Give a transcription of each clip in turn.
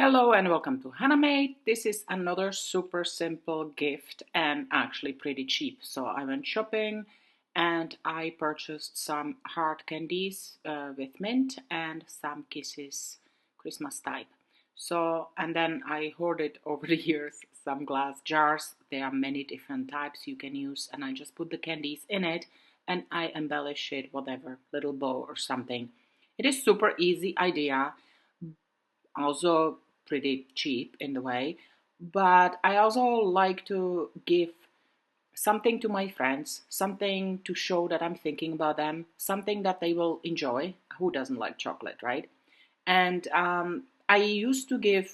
Hello and welcome to Hanamade. This is another super simple gift and actually pretty cheap. So I went shopping and I purchased some hard candies with mint and some kisses Christmas type. And then I hoarded over the years some glass jars. There are many different types you can use, and I just put the candies in it and I embellish it whatever, little bow or something. It is super easy idea, also pretty cheap in the way, but I also like to give something to my friends, something to show that I'm thinking about them, something that they will enjoy. Who doesn't like chocolate, right? And I used to give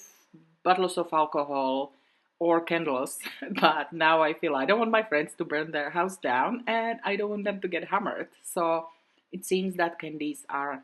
bottles of alcohol or candles, but now I feel I don't want my friends to burn their house down and I don't want them to get hammered. So it seems that candies are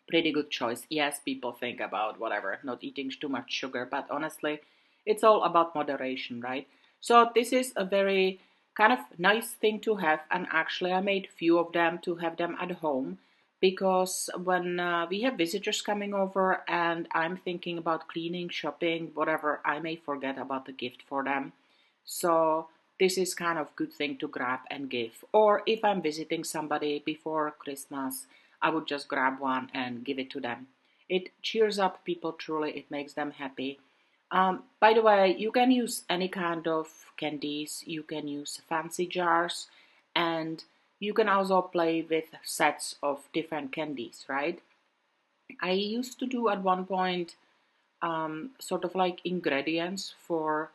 pretty good choice. Yes, people think about whatever, not eating too much sugar, but honestly, it's all about moderation, right? So this is a very kind of nice thing to have, and actually I made few of them to have them at home because when we have visitors coming over and I'm thinking about cleaning, shopping, whatever, I may forget about the gift for them. So this is kind of good thing to grab and give. Or if I'm visiting somebody before Christmas, I would just grab one and give it to them. It cheers up people truly, it makes them happy. By the way, you can use any kind of candies, you can use fancy jars, and you can also play with sets of different candies, right? I used to do at one point sort of like ingredients for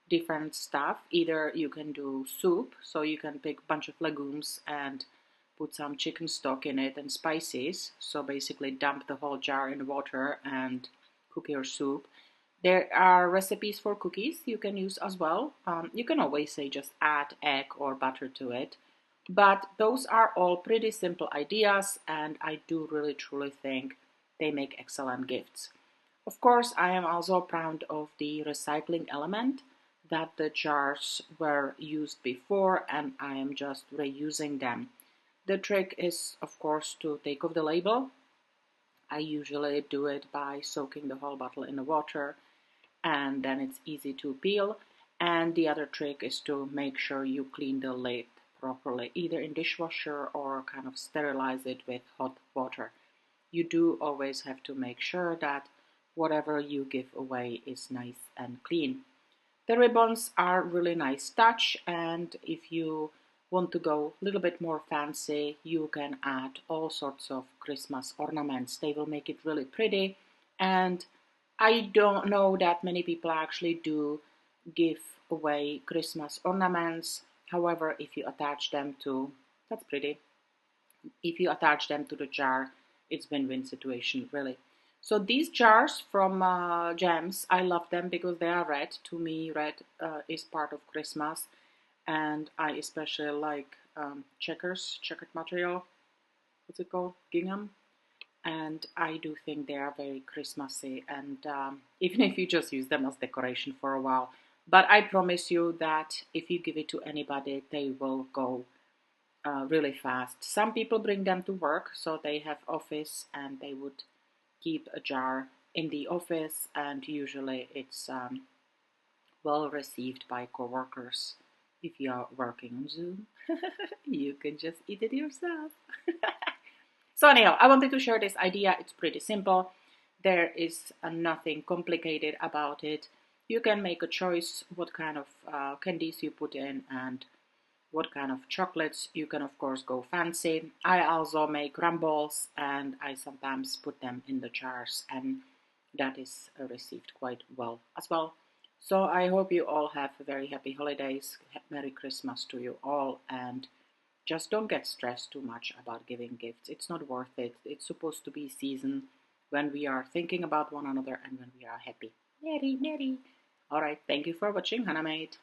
different stuff. Either you can do soup, so you can pick a bunch of legumes and put some chicken stock in it and spices. So basically, dump the whole jar in water and cook your soup. There are recipes for cookies you can use as well. You can always say just add egg or butter to it. But those are all pretty simple ideas, and I do really truly think they make excellent gifts. Of course, I am also proud of the recycling element that the jars were used before and I am just reusing them. The trick is, of course, to take off the label. I usually do it by soaking the whole bottle in the water and then it's easy to peel. And the other trick is to make sure you clean the lid properly, either in dishwasher or kind of sterilize it with hot water. You do always have to make sure that whatever you give away is nice and clean. The ribbons are really nice touch, and if you want to go a little bit more fancy, you can add all sorts of Christmas ornaments. They will make it really pretty, and I don't know that many people actually do give away Christmas ornaments. However, if you attach them to, that's pretty, if you attach them to the jar, it's win-win situation, really. So these jars from Gems, I love them because they are red. To me, red is part of Christmas, and I especially like checkered material. What's it called? Gingham. And I do think they are very Christmassy, and even if you just use them as decoration for a while. But I promise you that if you give it to anybody, they will go really fast. Some people bring them to work, so they have office and they would keep a jar in the office, and usually it's well received by coworkers. If you are working on Zoom, you can just eat it yourself. So anyhow, I wanted to share this idea. It's pretty simple. There is nothing complicated about it. You can make a choice what kind of candies you put in and what kind of chocolates. You can of course go fancy. I also make crumbles and I sometimes put them in the jars, and that is received quite well as well. So I hope you all have very happy holidays. Merry Christmas to you all, and just don't get stressed too much about giving gifts. It's not worth it. It's supposed to be season when we are thinking about one another and when we are happy. Merry, merry. All right, thank you for watching, Hannah Made.